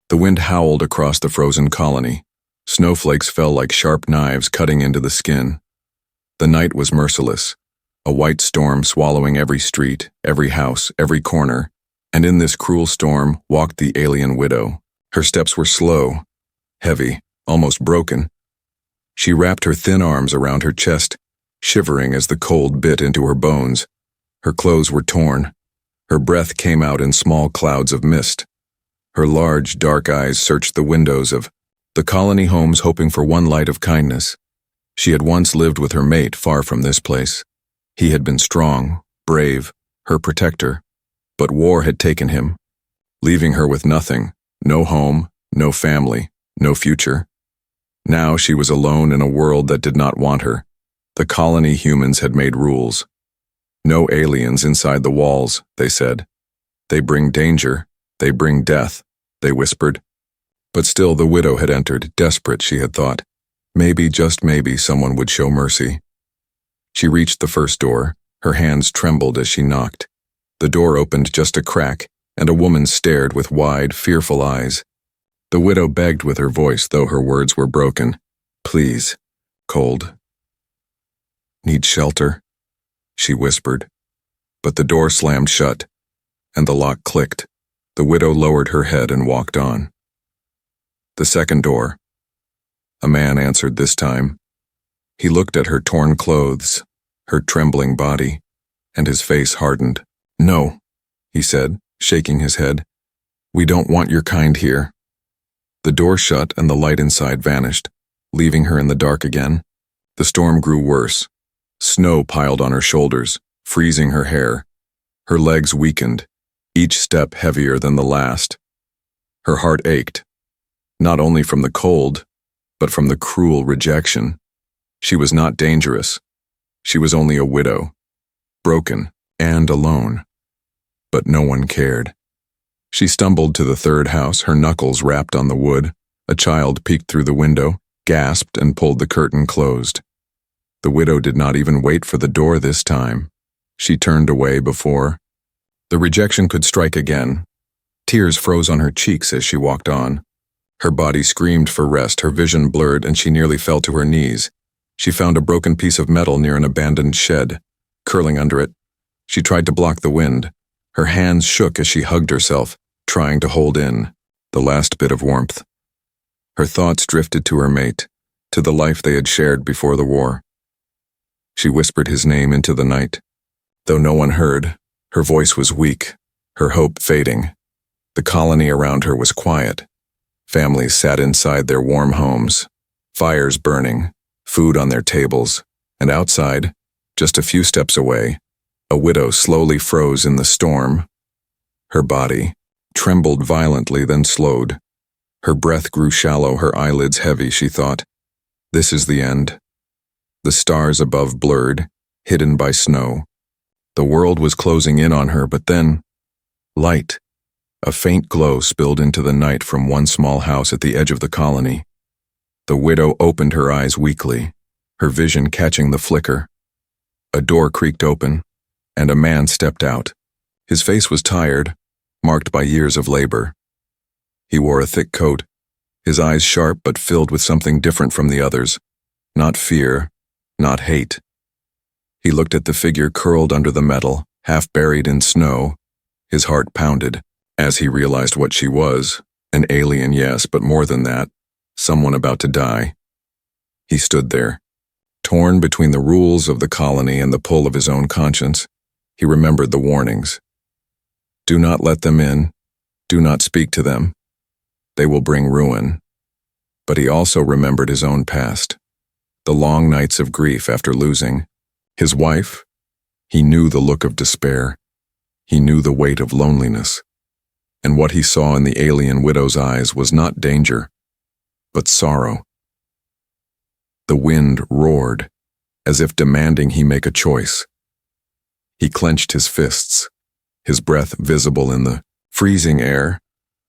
The wind howled across the frozen colony. Snowflakes fell like sharp knives cutting into the skin. The night was merciless, a white storm swallowing every street, every house, every corner, and in this cruel storm walked the alien widow. Her steps were slow, heavy, almost broken. She wrapped her thin arms around her chest, shivering as the cold bit into her bones. Her clothes were torn. Her breath came out in small clouds of mist. Her large, dark eyes searched the windows of the colony homes, hoping for one light of kindness. She had once lived with her mate far from this place. He had been strong, brave, her protector, but war had taken him, leaving her with nothing, no home, no family, no future. Now she was alone in a world that did not want her. The colony humans had made rules. No aliens inside the walls, they said. They bring danger, they bring death, they whispered. But still the widow had entered, desperate, she had thought. Maybe, just maybe, someone would show mercy. She reached the first door. Her hands trembled as she knocked. The door opened just a crack, and a woman stared with wide, fearful eyes. The widow begged with her voice, though her words were broken. Please. Cold. Need shelter? She whispered. But the door slammed shut, and the lock clicked. The widow lowered her head and walked on. The second door. A man answered this time. He looked at her torn clothes, her trembling body, and his face hardened. No, he said, shaking his head. We don't want your kind here. The door shut and the light inside vanished, leaving her in the dark again. The storm grew worse. Snow piled on her shoulders, freezing her hair. Her legs weakened, each step heavier than the last. Her heart ached, not only from the cold, but from the cruel rejection. She was not dangerous. She was only a widow, broken and alone. But no one cared. She stumbled to the third house, her knuckles rapped on the wood. A child peeked through the window, gasped, and pulled the curtain closed. The widow did not even wait for the door this time. She turned away before the rejection could strike again. Tears froze on her cheeks as she walked on. Her body screamed for rest, her vision blurred, and she nearly fell to her knees. She found a broken piece of metal near an abandoned shed. Curling under it, she tried to block the wind. Her hands shook as she hugged herself, trying to hold in the last bit of warmth. Her thoughts drifted to her mate, to the life they had shared before the war. She whispered his name into the night. Though no one heard, her voice was weak, her hope fading. The colony around her was quiet. Families sat inside their warm homes, fires burning, food on their tables, and outside, just a few steps away, a widow slowly froze in the storm. Her body trembled violently, then slowed. Her breath grew shallow, her eyelids heavy. She thought, this is the end. The stars above blurred, hidden by snow. The world was closing in on her, but then, light. A faint glow spilled into the night from one small house at the edge of the colony. The widow opened her eyes weakly, her vision catching the flicker. A door creaked open, and a man stepped out. His face was tired, marked by years of labor. He wore a thick coat, his eyes sharp but filled with something different from the others. Not fear, not hate. He looked at the figure curled under the metal, half buried in snow. His heart pounded as he realized what she was. An alien, yes, but more than that, someone about to die. He stood there, torn between the rules of the colony and the pull of his own conscience. He remembered the warnings. Do not let them in. Do not speak to them. They will bring ruin. But he also remembered his own past, the long nights of grief after losing his wife. He knew the look of despair. He knew the weight of loneliness. And what he saw in the alien widow's eyes was not danger, but sorrow. The wind roared, as if demanding he make a choice. He clenched his fists, his breath visible in the freezing air.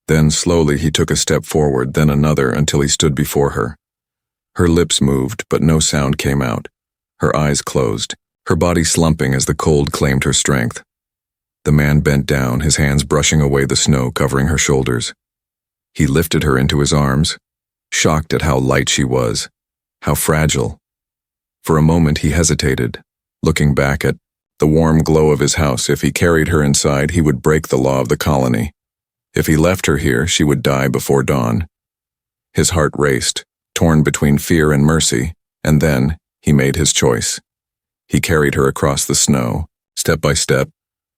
Then slowly he took a step forward, then another, until he stood before her. Her lips moved, but no sound came out. Her eyes closed, her body slumping as the cold claimed her strength. The man bent down, his hands brushing away the snow covering her shoulders. He lifted her into his arms, shocked at how light she was, how fragile. For a moment he hesitated, looking back at the warm glow of his house. If he carried her inside, he would break the law of the colony. If he left her here, she would die before dawn. His heart raced, torn between fear and mercy, and then he made his choice. He carried her across the snow, step by step,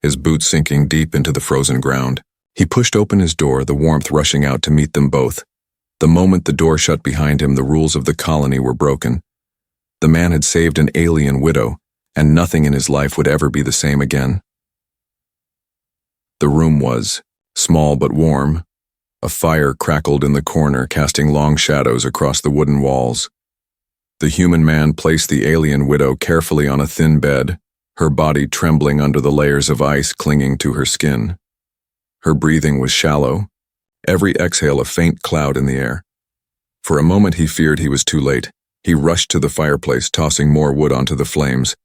his boots sinking deep into the frozen ground. He pushed open his door, the warmth rushing out to meet them both. The moment the door shut behind him, the rules of the colony were broken. The man had saved an alien widow, and nothing in his life would ever be the same again. The room was small but warm. A fire crackled in the corner, casting long shadows across the wooden walls. The human man placed the alien widow carefully on a thin bed, her body trembling under the layers of ice clinging to her skin. Her breathing was shallow, every exhale a faint cloud in the air. For a moment he feared he was too late. He rushed to the fireplace, tossing more wood onto the flames.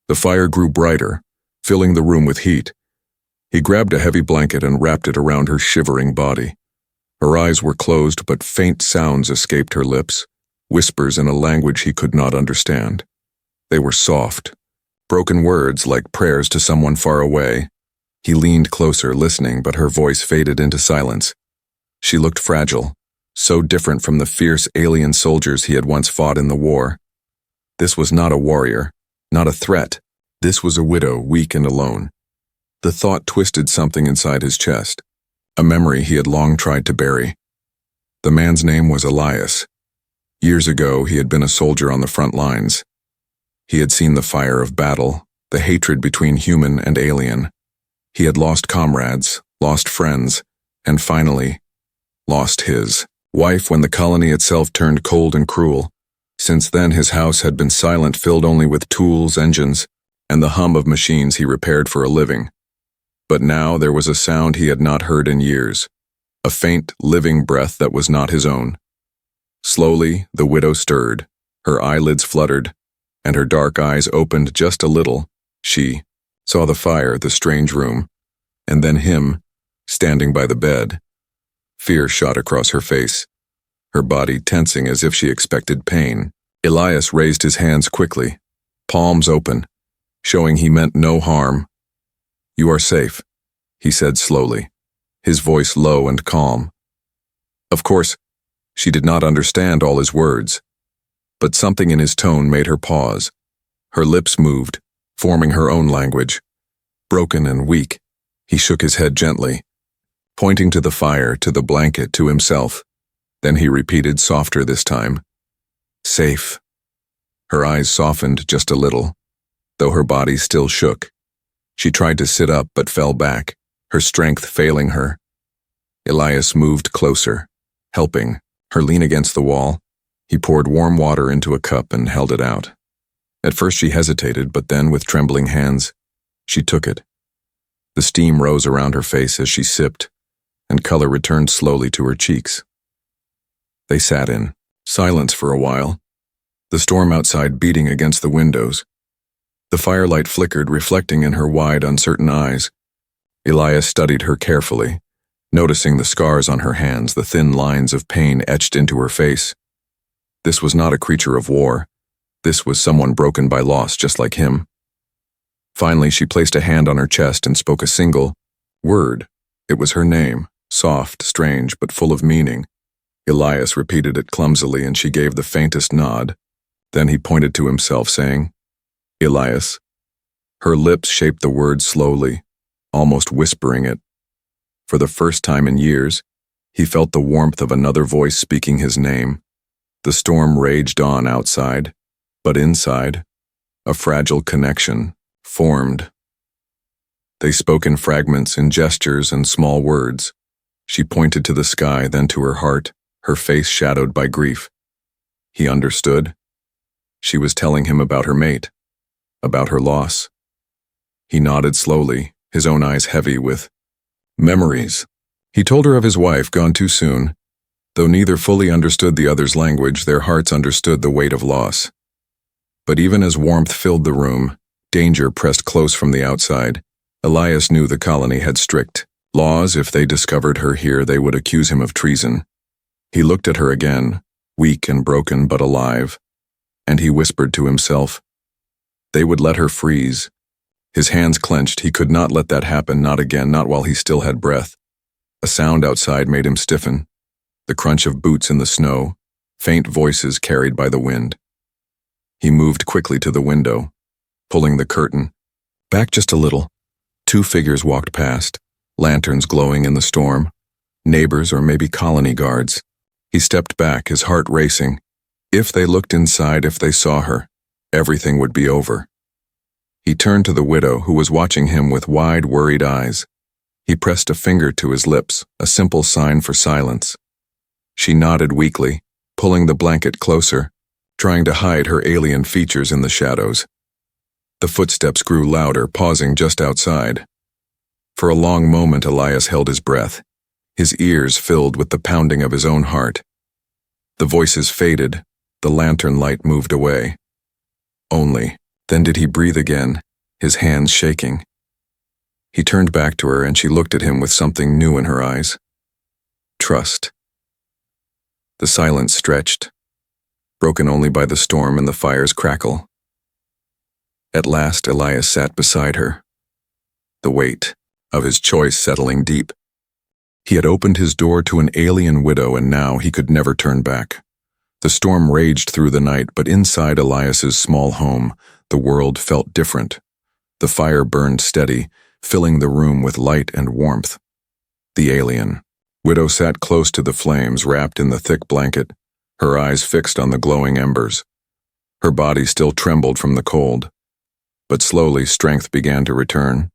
The fire grew brighter, filling the room with heat. He grabbed a heavy blanket and wrapped it around her shivering body. Her eyes were closed, but faint sounds escaped her lips, whispers in a language he could not understand. They were soft, broken words like prayers to someone far away. He leaned closer, listening, but her voice faded into silence. She looked fragile, so different from the fierce alien soldiers he had once fought in the war. This was not a warrior, not a threat. This was a widow, weak and alone. The thought twisted something inside his chest, a memory he had long tried to bury. The man's name was Elias. Years ago, he had been a soldier on the front lines. He had seen the fire of battle, the hatred between human and alien. He had lost comrades, lost friends, and finally, lost his wife when the colony itself turned cold and cruel. Since then, his house had been silent, filled only with tools, engines, and the hum of machines he repaired for a living. But now there was a sound he had not heard in years, a faint, living breath that was not his own. Slowly, the widow stirred, her eyelids fluttered, and her dark eyes opened just a little. She saw the fire, the strange room, and then him, standing by the bed. Fear shot across her face, her body tensing as if she expected pain. Elias raised his hands quickly, palms open, showing he meant no harm. "You are safe," he said slowly, his voice low and calm. Of course, she did not understand all his words, but something in his tone made her pause. Her lips moved, forming her own language. Broken and weak, he shook his head gently, pointing to the fire, to the blanket, to himself. Then he repeated, softer this time, "Safe." Her eyes softened just a little, though her body still shook. She tried to sit up but fell back, her strength failing her. Elias moved closer, helping her lean against the wall. He poured warm water into a cup and held it out. At first she hesitated, but then with trembling hands, she took it. The steam rose around her face as she sipped, and color returned slowly to her cheeks. They sat in silence for a while, the storm outside beating against the windows. The firelight flickered, reflecting in her wide, uncertain eyes. Elias studied her carefully, noticing the scars on her hands, the thin lines of pain etched into her face. This was not a creature of war. This was someone broken by loss, just like him. Finally, she placed a hand on her chest and spoke a single word. It was her name, soft, strange, but full of meaning. Elias repeated it clumsily, and she gave the faintest nod. Then he pointed to himself, saying, "Elias." Her lips shaped the word slowly, almost whispering it. For the first time in years, he felt the warmth of another voice speaking his name. The storm raged on outside, but inside, a fragile connection formed. They spoke in fragments, in gestures and small words. She pointed to the sky, then to her heart, her face shadowed by grief. He understood. She was telling him about her mate, about her loss. He nodded slowly, his own eyes heavy with memories. He told her of his wife, gone too soon. Though neither fully understood the other's language, their hearts understood the weight of loss. But even as warmth filled the room, danger pressed close from the outside. Elias knew the colony had strict Laws, if they discovered her here, they would accuse him of treason. He looked at her again, weak and broken but alive, and he whispered to himself, they would let her freeze. His hands clenched. He could not let that happen, not again, not while he still had breath. A sound outside made him stiffen. The crunch of boots in the snow, faint voices carried by the wind. He moved quickly to the window, pulling the curtain back just a little. 2 figures walked past, lanterns glowing in the storm. Neighbors or maybe colony guards. He stepped back, his heart racing. If they looked inside, if they saw her, everything would be over. He turned to the widow, who was watching him with wide, worried eyes. He pressed a finger to his lips, a simple sign for silence. She nodded weakly, pulling the blanket closer, trying to hide her alien features in the shadows. The footsteps grew louder, pausing just outside. For a long moment, Elias held his breath, his ears filled with the pounding of his own heart. The voices faded, the lantern light moved away. Only then did he breathe again, his hands shaking. He turned back to her and she looked at him with something new in her eyes. Trust. The silence stretched, broken only by the storm and the fire's crackle. At last, Elias sat beside her, the weight of his choice settling deep. He had opened his door to an alien widow, and now he could never turn back. The storm raged through the night, but inside Elias's small home, the world felt different. The fire burned steady, filling the room with light and warmth. The alien widow sat close to the flames, wrapped in the thick blanket, her eyes fixed on the glowing embers. Her body still trembled from the cold, but slowly strength began to return.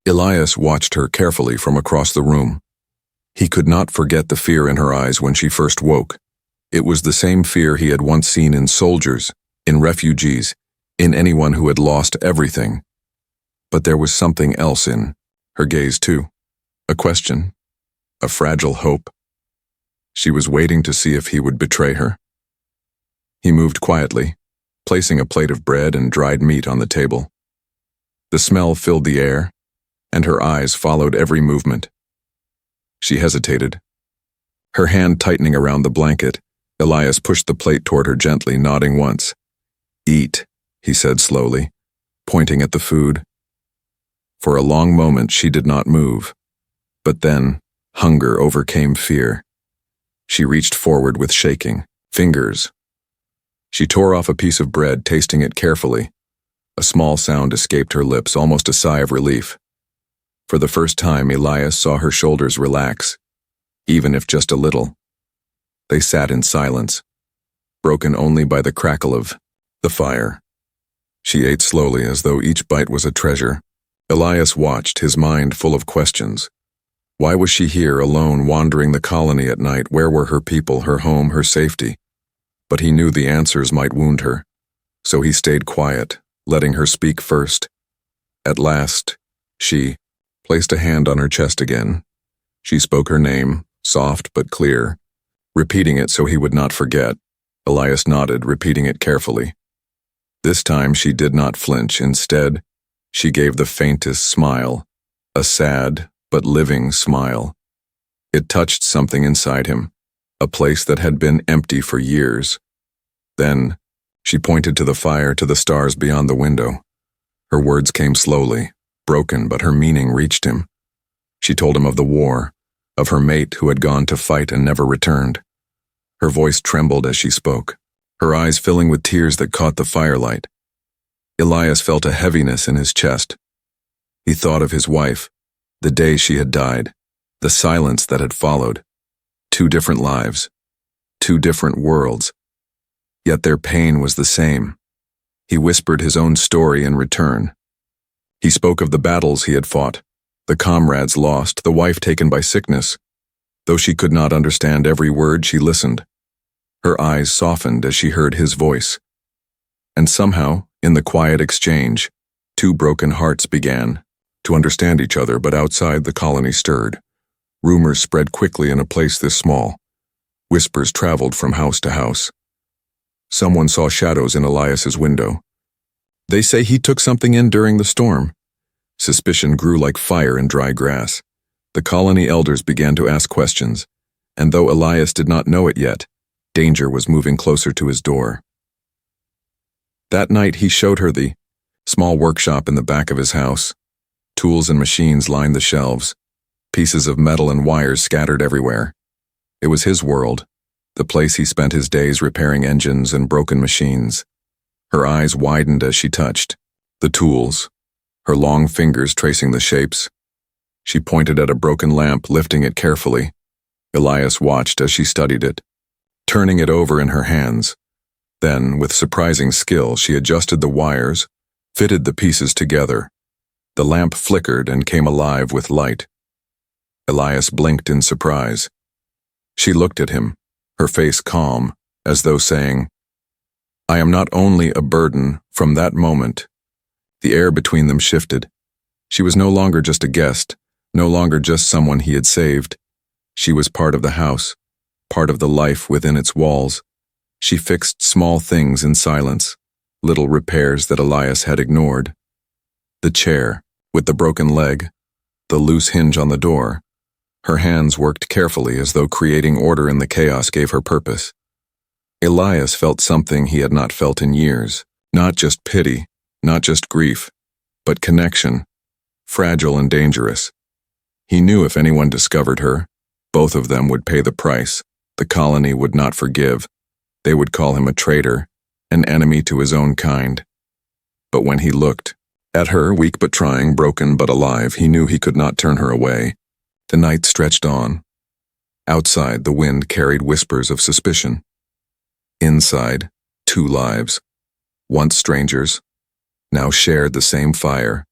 Elias watched her carefully from across the room. He could not forget the fear in her eyes when she first woke. It was the same fear he had once seen in soldiers, in refugees, in anyone who had lost everything. But there was something else in her gaze too. A question, a fragile hope. She was waiting to see if he would betray her. He moved quietly, placing a plate of bread and dried meat on the table. The smell filled the air, and her eyes followed every movement. She hesitated, her hand tightening around the blanket. Elias pushed the plate toward her gently, nodding once. Eat, he said slowly, pointing at the food. For a long moment she did not move, but then hunger overcame fear. She reached forward with shaking fingers. She tore off a piece of bread, tasting it carefully. A small sound escaped her lips, almost a sigh of relief. For the first time, Elias saw her shoulders relax, even if just a little. They sat in silence, broken only by the crackle of the fire. She ate slowly, as though each bite was a treasure. Elias watched, his mind full of questions. Why was she here, alone, wandering the colony at night? Where were her people, her home, her safety? But he knew the answers might wound her, so he stayed quiet, letting her speak first. At last, she placed a hand on her chest again. She spoke her name, soft but clear, repeating it so he would not forget. Elias nodded, repeating it carefully. This time she did not flinch. Instead, she gave the faintest smile, a sad but living smile. It touched something inside him, a place that had been empty for years. Then, she pointed to the fire, to the stars beyond the window. Her words came slowly, broken, but her meaning reached him. She told him of the war, of her mate who had gone to fight and never returned. Her voice trembled as she spoke, her eyes filling with tears that caught the firelight. Elias felt a heaviness in his chest. He thought of his wife, the day she had died, the silence that had followed. 2 different lives, 2 different worlds. Yet their pain was the same. He whispered his own story in return. He spoke of the battles he had fought, the comrades lost, the wife taken by sickness. Though she could not understand every word, she listened. Her eyes softened as she heard his voice. And somehow, in the quiet exchange, 2 broken hearts began to understand each other, but outside the colony stirred. Rumors spread quickly in a place this small. Whispers traveled from house to house. Someone saw shadows in Elias's window. They say he took something in during the storm. Suspicion grew like fire in dry grass. The colony elders began to ask questions, and though Elias did not know it yet, danger was moving closer to his door. That night he showed her the small workshop in the back of his house. Tools and machines lined the shelves, pieces of metal and wires scattered everywhere. It was his world, the place he spent his days repairing engines and broken machines. Her eyes widened as she touched the tools, her long fingers tracing the shapes. She pointed at a broken lamp, lifting it carefully. Elias watched as she studied it, turning it over in her hands. Then, with surprising skill, she adjusted the wires, fitted the pieces together. The lamp flickered and came alive with light. Elias blinked in surprise. She looked at him, her face calm, as though saying, "I am not only a burden." From that moment, the air between them shifted. She was no longer just a guest, no longer just someone he had saved. She was part of the house, part of the life within its walls. She fixed small things in silence, little repairs that Elias had ignored. The chair, with the broken leg, the loose hinge on the door. Her hands worked carefully as though creating order in the chaos gave her purpose. Elias felt something he had not felt in years, not just pity, not just grief, but connection, fragile and dangerous. He knew if anyone discovered her, both of them would pay the price. The colony would not forgive. They would call him a traitor, an enemy to his own kind. But when he looked at her, weak but trying, broken but alive, he knew he could not turn her away. The night stretched on. Outside, the wind carried whispers of suspicion. Inside, two lives, once strangers, now shared the same fire,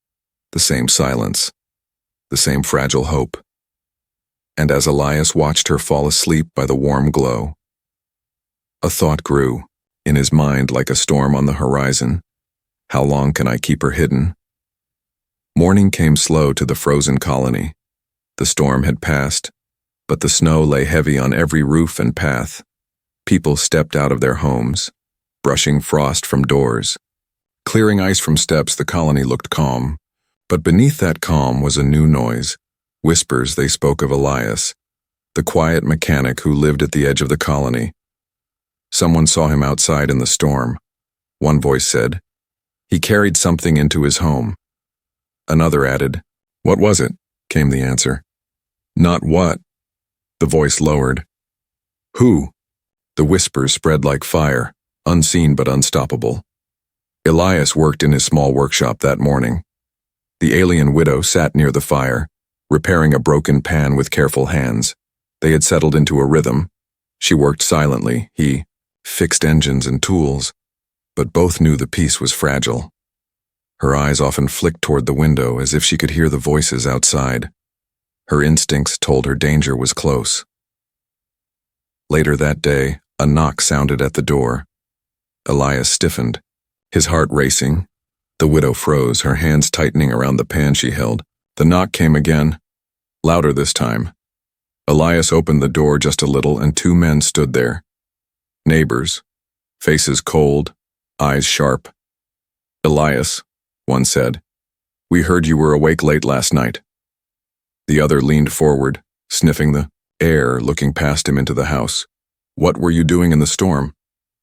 the same silence, the same fragile hope. And as Elias watched her fall asleep by the warm glow, a thought grew in his mind like a storm on the horizon. How long can I keep her hidden? Morning came slow to the frozen colony. The storm had passed, but the snow lay heavy on every roof and path. People stepped out of their homes, brushing frost from doors. Clearing ice from steps, the colony looked calm. But beneath that calm was a new noise. Whispers. They spoke of Elias, the quiet mechanic who lived at the edge of the colony. Someone saw him outside in the storm. One voice said, "He carried something into his home." Another added, "What was it?" came the answer. "Not what." The voice lowered. "Who?" The whispers spread like fire, unseen but unstoppable. Elias worked in his small workshop that morning. The alien widow sat near the fire, repairing a broken pan with careful hands. They had settled into a rhythm. She worked silently. He fixed engines and tools, but both knew the peace was fragile. Her eyes often flicked toward the window as if she could hear the voices outside. Her instincts told her danger was close. Later that day, a knock sounded at the door. Elias stiffened, his heart racing. The widow froze, her hands tightening around the pan she held. The knock came again, louder this time. Elias opened the door just a little, and two men stood there. Neighbors, faces cold, eyes sharp. "Elias," one said, "we heard you were awake late last night." The other leaned forward, sniffing the air, looking past him into the house. "What were you doing in the storm?"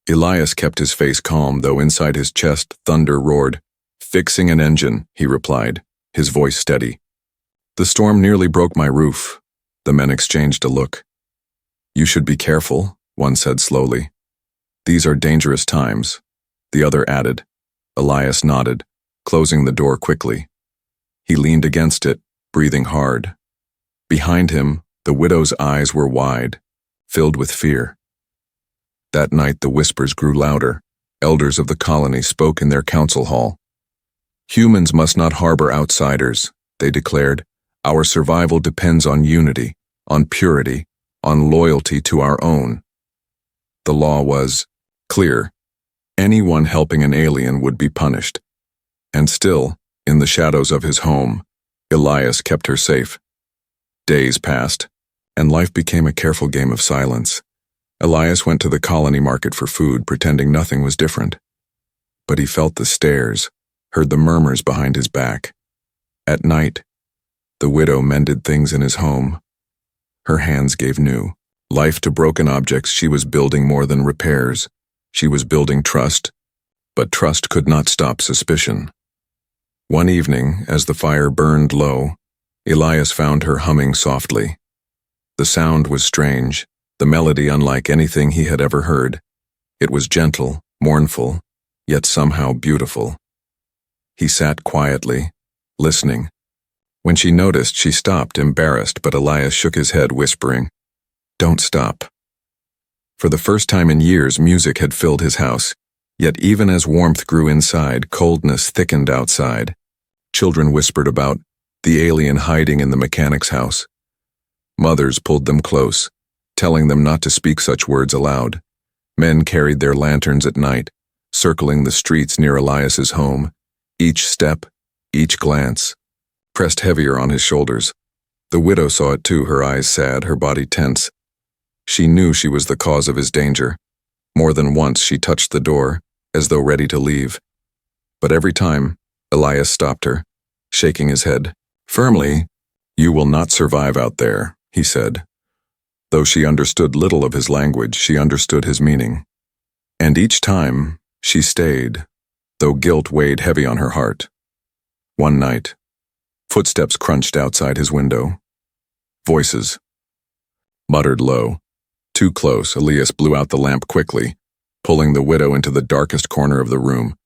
Elias kept his face calm, though inside his chest thunder roared. "Fixing an engine," he replied, his voice steady. "The storm nearly broke my roof." The men exchanged a look. "You should be careful," one said slowly. "These are dangerous times," the other added. Elias nodded, closing the door quickly. He leaned against it, breathing hard. Behind him, the widow's eyes were wide, filled with fear. That night the whispers grew louder. Elders of the colony spoke in their council hall. "Humans must not harbor outsiders," they declared. "Our survival depends on unity, on purity, on loyalty to our own." The law was clear. Anyone helping an alien would be punished. And still, in the shadows of his home, Elias kept her safe. Days passed, and life became a careful game of silence. Elias went to the colony market for food, pretending nothing was different. But he felt the stares, heard the murmurs behind his back. At night, The widow mended things in his home. Her hands gave new life to broken objects. She was building more than repairs. She was building trust, but trust could not stop suspicion. One evening, as the fire burned low, Elias found her humming softly. The sound was strange, the melody unlike anything he had ever heard. It was gentle, mournful, yet somehow beautiful. He sat quietly, listening. When she noticed, she stopped, embarrassed, but Elias shook his head, whispering, "Don't stop." For the first time in years, music had filled his house, yet even as warmth grew inside, coldness thickened outside. Children whispered about the alien hiding in the mechanic's house. Mothers pulled them close, telling them not to speak such words aloud. Men carried their lanterns at night, circling the streets near Elias's home. Each step, each glance, pressed heavier on his shoulders. The widow saw it too, her eyes sad, her body tense. She knew she was the cause of his danger. More than once she touched the door, as though ready to leave. But every time, Elias stopped her, shaking his head. Firmly, "You will not survive out there," he said. Though she understood little of his language, she understood his meaning. And each time, she stayed, though guilt weighed heavy on her heart. One night, footsteps crunched outside his window. Voices. Muttered low. Too close, Elias blew out the lamp quickly, pulling the widow into the darkest corner of the room.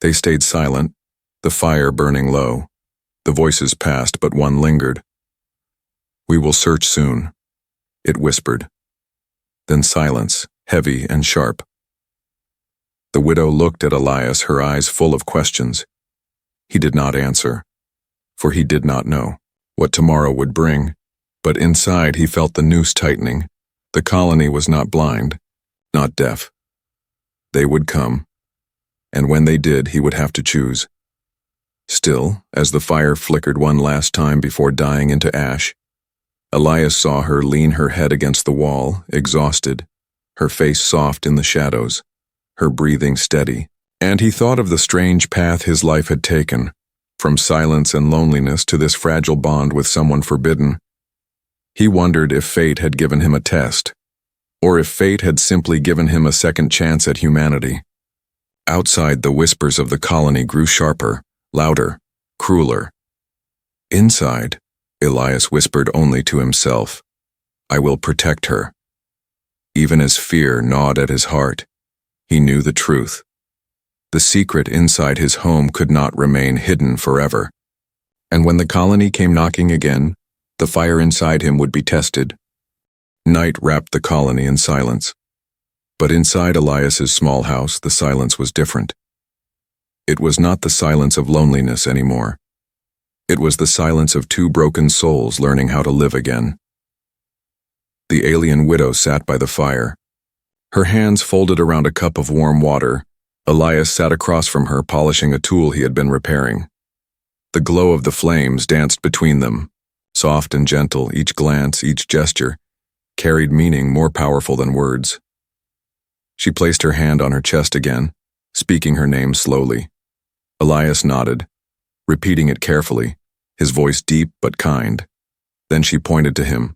They stayed silent, the fire burning low. The voices passed, but one lingered. "We will search soon," it whispered. Then silence, heavy and sharp. The widow looked at Elias, her eyes full of questions. He did not answer, for he did not know what tomorrow would bring. But inside he felt the noose tightening. The colony was not blind, not deaf. They would come, and when they did, he would have to choose. Still, as the fire flickered one last time before dying into ash, Elias saw her lean her head against the wall, exhausted, her face soft in the shadows, her breathing steady, and he thought of the strange path his life had taken, from silence and loneliness to this fragile bond with someone forbidden. He wondered if fate had given him a test, or if fate had simply given him a second chance at humanity. Outside, the whispers of the colony grew sharper, louder, crueler. Inside, Elias whispered only to himself, "I will protect her." Even as fear gnawed at his heart, he knew the truth. The secret inside his home could not remain hidden forever. And when the colony came knocking again, the fire inside him would be tested. Night wrapped the colony in silence. But inside Elias's small house, the silence was different. It was not the silence of loneliness anymore. It was the silence of two broken souls learning how to live again. The alien widow sat by the fire. Her hands folded around a cup of warm water. Elias sat across from her, polishing a tool he had been repairing. The glow of the flames danced between them, soft and gentle. Each glance, each gesture, carried meaning more powerful than words. She placed her hand on her chest again, speaking her name slowly. Elias nodded, repeating it carefully, his voice deep but kind. Then she pointed to him,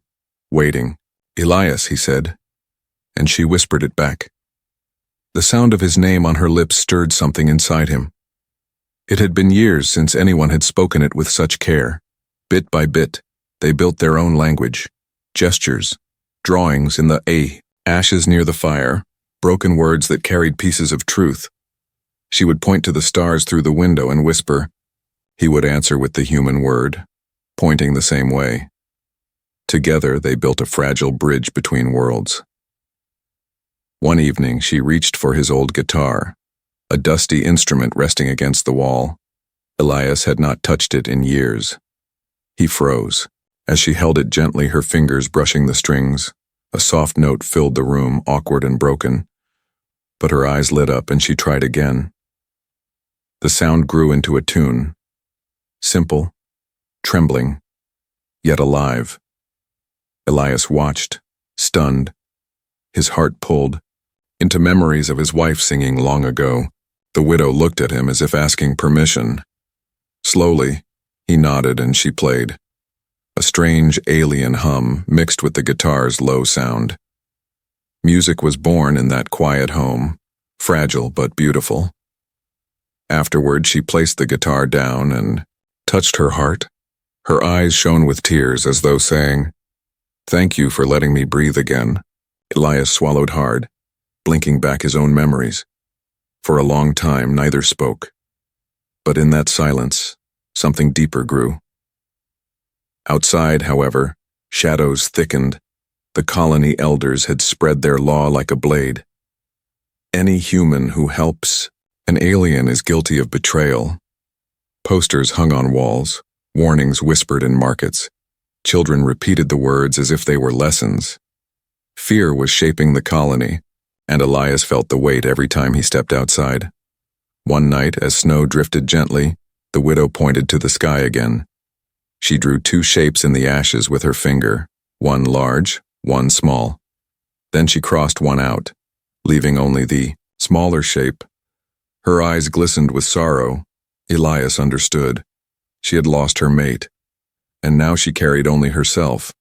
waiting. "Elias," he said, and she whispered it back. The sound of his name on her lips stirred something inside him. It had been years since anyone had spoken it with such care. Bit by bit, they built their own language, gestures, drawings in the ashes near the fire, broken words that carried pieces of truth. She would point to the stars through the window and whisper. He would answer with the human word, pointing the same way. Together they built a fragile bridge between worlds. One evening she reached for his old guitar, a dusty instrument resting against the wall. Elias had not touched it in years. He froze. As she held it gently, her fingers brushing the strings, a soft note filled the room, awkward and broken. But her eyes lit up and she tried again. The sound grew into a tune, simple, trembling, yet alive. Elias watched, stunned. His heart pulled into memories of his wife singing long ago. The widow looked at him as if asking permission. Slowly, he nodded and she played. a strange alien hum mixed with the guitar's low sound. Music was born in that quiet home, fragile but beautiful. Afterward, she placed the guitar down and touched her heart. Her eyes shone with tears as though saying, "Thank you for letting me breathe again." Elias swallowed hard, blinking back his own memories. For a long time, neither spoke. But in that silence, something deeper grew. Outside, however, shadows thickened. The colony elders had spread their law like a blade. Any human who helps an alien is guilty of betrayal. Posters hung on walls, warnings whispered in markets. Children repeated the words as if they were lessons. Fear was shaping the colony, and Elias felt the weight every time he stepped outside. One night, as snow drifted gently, the widow pointed to the sky again. She drew two shapes in the ashes with her finger, one large, one small. Then she crossed one out, leaving only the smaller shape. Her eyes glistened with sorrow. Elias understood. She had lost her mate, and now she carried only herself.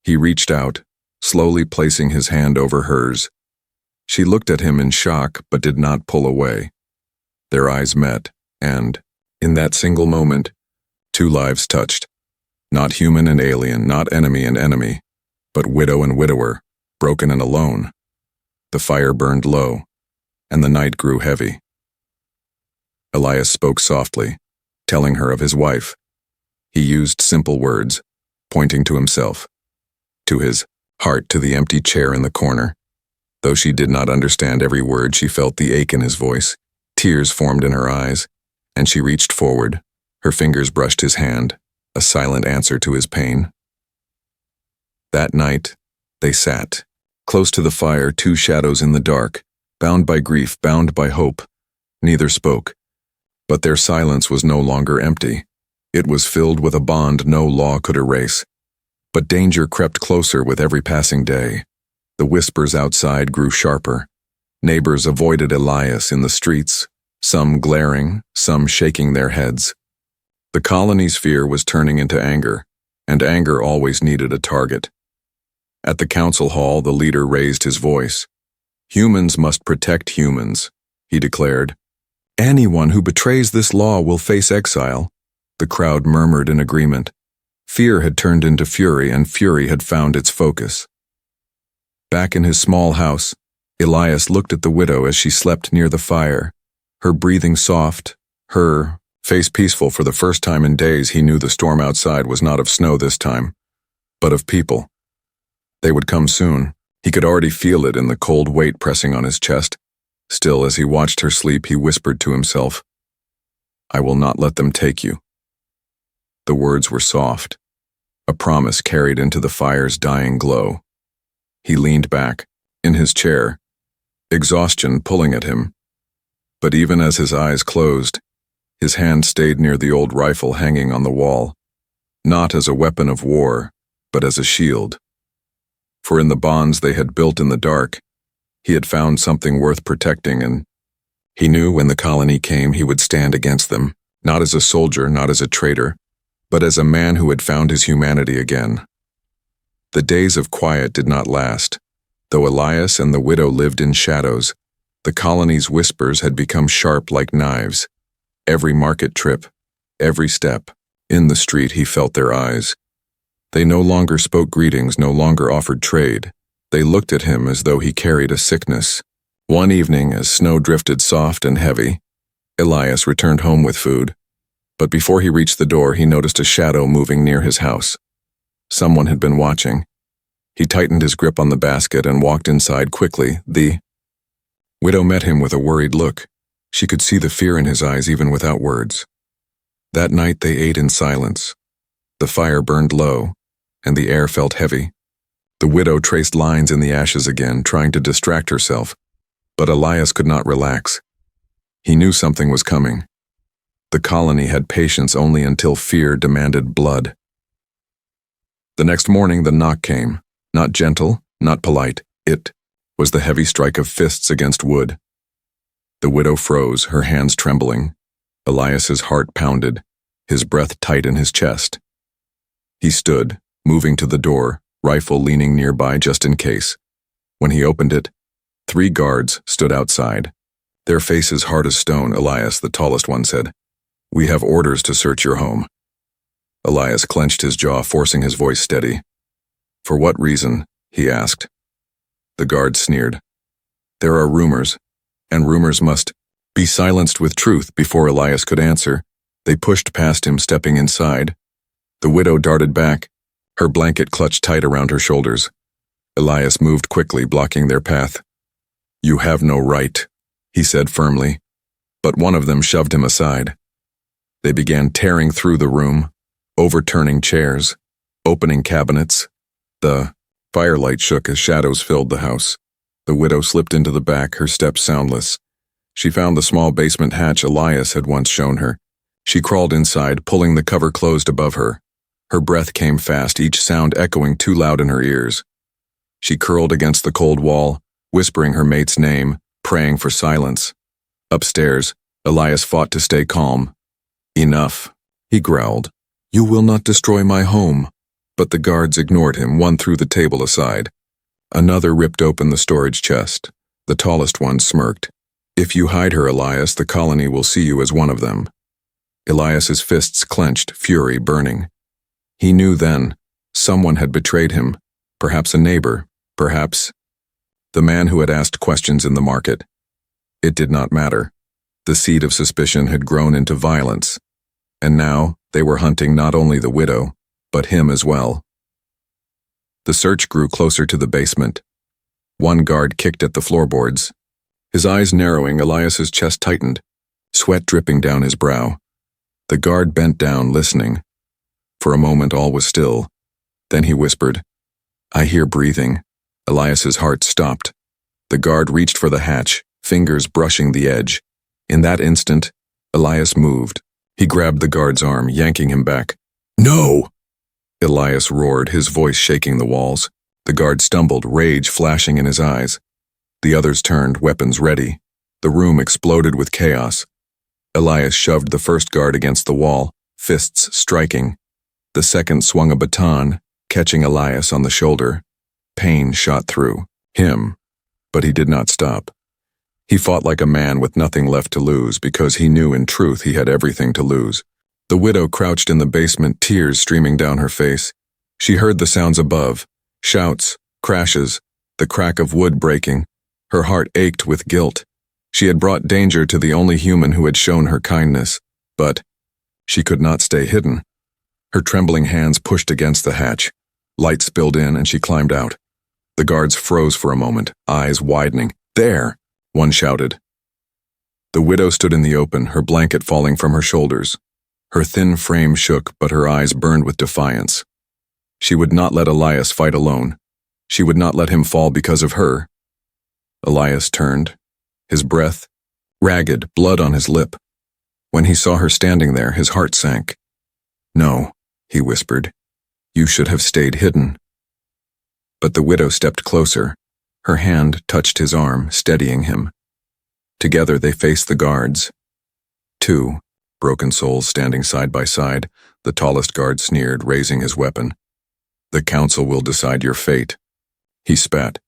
He reached out, slowly placing his hand over hers. She looked at him in shock but did not pull away. Their eyes met, and, in that single moment, two lives touched. Not human and alien, not enemy and enemy, but widow and widower, broken and alone. The fire burned low, and the night grew heavy. Elias spoke softly, telling her of his wife. He used simple words, pointing to himself, to his heart, to the empty chair in the corner. Though she did not understand every word, she felt the ache in his voice. Tears formed in her eyes, and she reached forward. Her fingers brushed his hand, a silent answer to his pain. That night, they sat, close to the fire, two shadows in the dark, bound by grief, bound by hope. Neither spoke, but their silence was no longer empty. It was filled with a bond no law could erase. But danger crept closer with every passing day. The whispers outside grew sharper. Neighbors avoided Elias in the streets, some glaring, some shaking their heads. The colony's fear was turning into anger, and anger always needed a target. At the council hall, the leader raised his voice. "Humans must protect humans," he declared. "Anyone who betrays this law will face exile." The crowd murmured in agreement. Fear had turned into fury, and fury had found its focus. Back in his small house, Elias looked at the widow as she slept near the fire, her breathing soft, her face peaceful. For the first time in days, he knew the storm outside was not of snow this time, but of people. They would come soon. He could already feel it in the cold weight pressing on his chest. Still, as he watched her sleep, he whispered to himself, "I will not let them take you." The words were soft, a promise carried into the fire's dying glow. He leaned back, in his chair, exhaustion pulling at him. But even as his eyes closed, his hand stayed near the old rifle hanging on the wall, not as a weapon of war, but as a shield. For in the bonds they had built in the dark, he had found something worth protecting, and he knew when the colony came he would stand against them, not as a soldier, not as a traitor, but as a man who had found his humanity again. The days of quiet did not last. Though Elias and the widow lived in shadows, the colony's whispers had become sharp like knives. Every market trip, every step, in the street he felt their eyes. They no longer spoke greetings, no longer offered trade. They looked at him as though he carried a sickness. One evening, as snow drifted soft and heavy, Elias returned home with food. But before he reached the door, he noticed a shadow moving near his house. Someone had been watching. He tightened his grip on the basket and walked inside quickly. The widow met him with a worried look. She could see the fear in his eyes even without words. That night they ate in silence. The fire burned low, and the air felt heavy. The widow traced lines in the ashes again, trying to distract herself, but Elias could not relax. He knew something was coming. The colony had patience only until fear demanded blood. The next morning the knock came, not gentle, not polite. It was the heavy strike of fists against wood. The widow froze, her hands trembling. Elias's heart pounded, his breath tight in his chest. He stood, moving to the door, rifle leaning nearby just in case. When he opened it, 3 guards stood outside. Their faces hard as stone. Elias, the tallest one, said, "We have orders to search your home." Elias clenched his jaw, forcing his voice steady. "For what reason?" he asked. The guard sneered. "There are rumors, and rumors must be silenced with truth." Before Elias could answer, they pushed past him, stepping inside. The widow darted back, her blanket clutched tight around her shoulders. Elias moved quickly, blocking their path. "You have no right," he said firmly, but one of them shoved him aside. They began tearing through the room, overturning chairs, opening cabinets. The firelight shook as shadows filled the house. The widow slipped into the back, her steps soundless. She found the small basement hatch Elias had once shown her. She crawled inside, pulling the cover closed above her. Her breath came fast, each sound echoing too loud in her ears. She curled against the cold wall, whispering her mate's name, praying for silence. Upstairs, Elias fought to stay calm. "Enough," he growled. "You will not destroy my home." But the guards ignored him. One threw the table aside. Another ripped open the storage chest. The tallest one smirked. "If you hide her, Elias, the colony will see you as one of them." Elias's fists clenched, fury burning. He knew then, someone had betrayed him. Perhaps a neighbor, perhaps the man who had asked questions in the market. It did not matter. The seed of suspicion had grown into violence. And now, they were hunting not only the widow, but him as well. The search grew closer to the basement. One guard kicked at the floorboards. His eyes narrowing, Elias's chest tightened, sweat dripping down his brow. The guard bent down, listening. For a moment all was still. Then he whispered, "I hear breathing." Elias's heart stopped. The guard reached for the hatch, fingers brushing the edge. In that instant, Elias moved. He grabbed the guard's arm, yanking him back. "No!" Elias roared, his voice shaking the walls. The guard stumbled, rage flashing in his eyes. The others turned, weapons ready. The room exploded with chaos. Elias shoved the first guard against the wall, fists striking. The second swung a baton, catching Elias on the shoulder. Pain shot through him, but he did not stop. He fought like a man with nothing left to lose, because he knew in truth he had everything to lose. The widow crouched in the basement, tears streaming down her face. She heard the sounds above, shouts, crashes, the crack of wood breaking. Her heart ached with guilt. She had brought danger to the only human who had shown her kindness, but she could not stay hidden. Her trembling hands pushed against the hatch. Light spilled in and she climbed out. The guards froze for a moment, eyes widening. "There!" one shouted. The widow stood in the open, her blanket falling from her shoulders. Her thin frame shook, but her eyes burned with defiance. She would not let Elias fight alone. She would not let him fall because of her. Elias turned, his breath ragged, blood on his lip. When he saw her standing there, his heart sank. "No," he whispered. "You should have stayed hidden." But the widow stepped closer. Her hand touched his arm, steadying him. Together they faced the guards. 2 broken souls standing side by side. The tallest guard sneered, raising his weapon. "The council will decide your fate." He spat.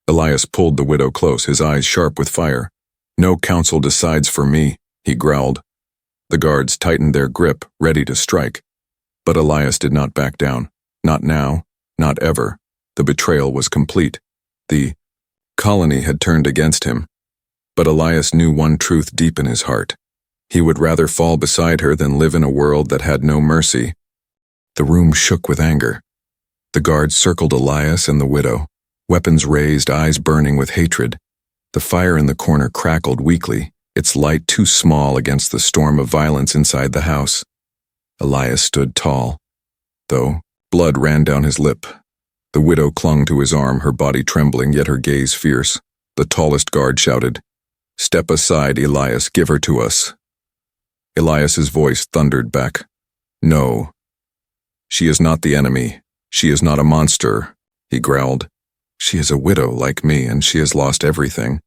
Elias pulled the widow close, his eyes sharp with fire. "No council decides for me," he growled. The guards tightened their grip, ready to strike. But Elias did not back down. Not now, not ever. The betrayal was complete. The colony had turned against him. But Elias knew one truth deep in his heart. He would rather fall beside her than live in a world that had no mercy. The room shook with anger. The guards circled Elias and the widow, weapons raised, eyes burning with hatred. The fire in the corner crackled weakly, its light too small against the storm of violence inside the house. Elias stood tall, though blood ran down his lip. The widow clung to his arm, her body trembling, yet her gaze fierce. The tallest guard shouted, "Step aside, Elias, give her to us." Elias's voice thundered back, "No. She is not the enemy. She is not a monster," he growled. "She is a widow like me, and she has lost everything."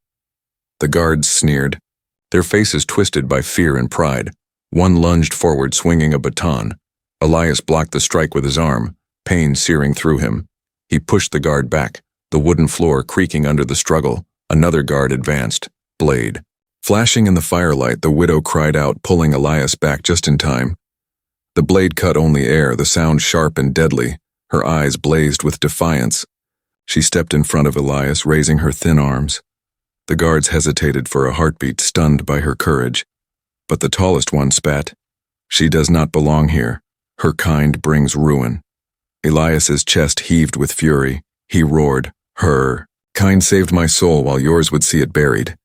The guards sneered, their faces twisted by fear and pride. One lunged forward, swinging a baton. Elias blocked the strike with his arm, pain searing through him. He pushed the guard back, the wooden floor creaking under the struggle. Another guard advanced, blade. Flashing in the firelight, the widow cried out, pulling Elias back just in time. The blade cut only air, the sound sharp and deadly. Her eyes blazed with defiance. She stepped in front of Elias, raising her thin arms. The guards hesitated for a heartbeat, stunned by her courage. But the tallest one spat. "She does not belong here. Her kind brings ruin." Elias's chest heaved with fury. He roared, "Her kind saved my soul while yours would see it buried."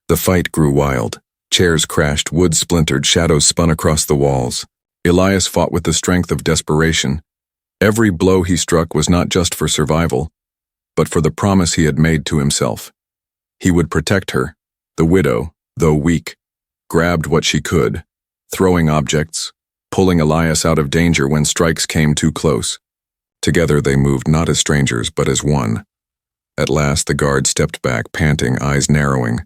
The fight grew wild. Chairs crashed, wood splintered, shadows spun across the walls. Elias fought with the strength of desperation. Every blow he struck was not just for survival, but for the promise he had made to himself. He would protect her. The widow, though weak, grabbed what she could, throwing objects, pulling Elias out of danger when strikes came too close. Together they moved not as strangers, but as one. At last the guard stepped back, panting, eyes narrowing.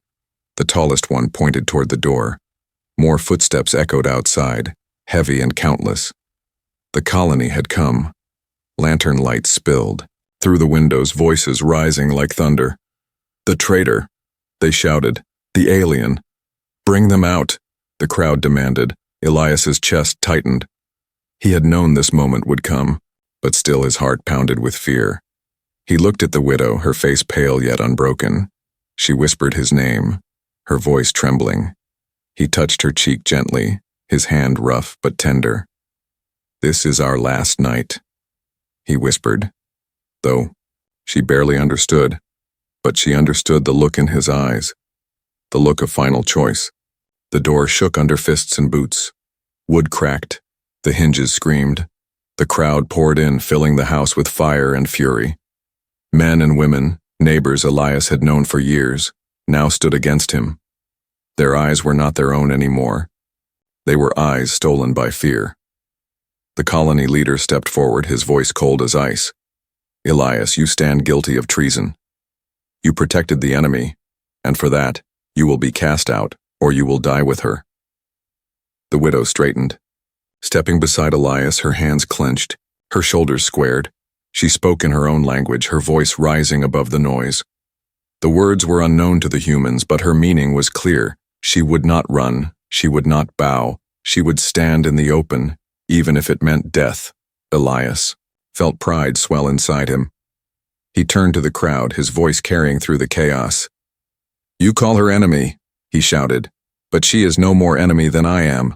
The tallest one pointed toward the door. More footsteps echoed outside, heavy and countless. The colony had come. Lantern lights spilled. Through the windows, voices rising like thunder. "The traitor," they shouted. "The alien. Bring them out," the crowd demanded. Elias's chest tightened. He had known this moment would come, but still his heart pounded with fear. He looked at the widow, her face pale yet unbroken. She whispered his name, her voice trembling. He touched her cheek gently, his hand rough but tender. "This is our last night," he whispered, though she barely understood, but she understood the look in his eyes, the look of final choice. The door shook under fists and boots. Wood cracked. The hinges screamed. The crowd poured in, filling the house with fire and fury. Men and women, neighbors Elias had known for years, now stood against him. Their eyes were not their own anymore. They were eyes stolen by fear. The colony leader stepped forward, his voice cold as ice. "Elias, you stand guilty of treason. You protected the enemy, and for that, you will be cast out, or you will die with her." The widow straightened. Stepping beside Elias, her hands clenched, her shoulders squared. She spoke in her own language, her voice rising above the noise. The words were unknown to the humans, but her meaning was clear. She would not run, she would not bow, she would stand in the open, even if it meant death. Elias felt pride swell inside him. He turned to the crowd, his voice carrying through the chaos. "You call her enemy," he shouted, "but she is no more enemy than I am.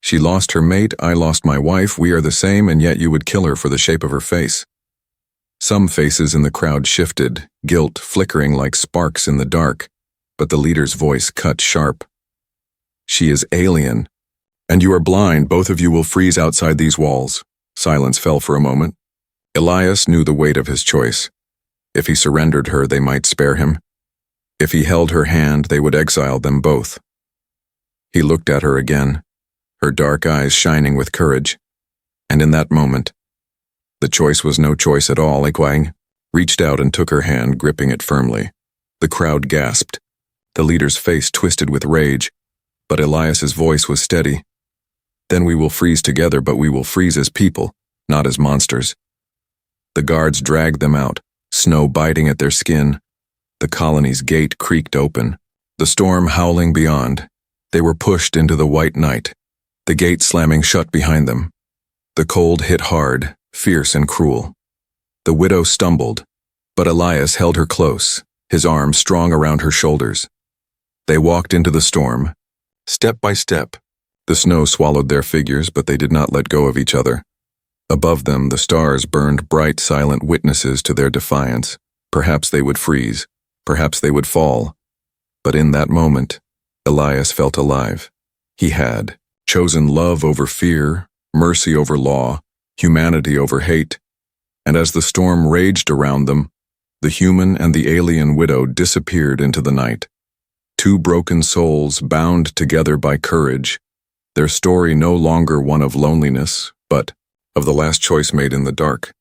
She lost her mate, I lost my wife, we are the same, and yet you would kill her for the shape of her face." Some faces in the crowd shifted, guilt flickering like sparks in the dark, but the leader's voice cut sharp. "She is alien, and you are blind. Both of you will freeze outside these walls." Silence fell for a moment. Elias knew the weight of his choice. If he surrendered her, they might spare him. If he held her hand, they would exile them both. He looked at her again, her dark eyes shining with courage, and in that moment, the choice was no choice at all. Ikwang reached out and took her hand, gripping it firmly. The crowd gasped. The leader's face twisted with rage, but Elias's voice was steady. "Then we will freeze together, but we will freeze as people, not as monsters." The guards dragged them out, snow biting at their skin. The colony's gate creaked open, the storm howling beyond. They were pushed into the white night, the gate slamming shut behind them. The cold hit hard, fierce and cruel. The widow stumbled, but Elias held her close, his arms strong around her shoulders. They walked into the storm, step by step. The snow swallowed their figures, but they did not let go of each other. Above them, the stars burned bright, silent witnesses to their defiance. Perhaps they would freeze, perhaps they would fall. But in that moment, Elias felt alive. He had chosen love over fear, mercy over law, humanity over hate. And as the storm raged around them, the human and the alien widow disappeared into the night. Two broken souls bound together by courage, their story no longer one of loneliness, but of the last choice made in the dark.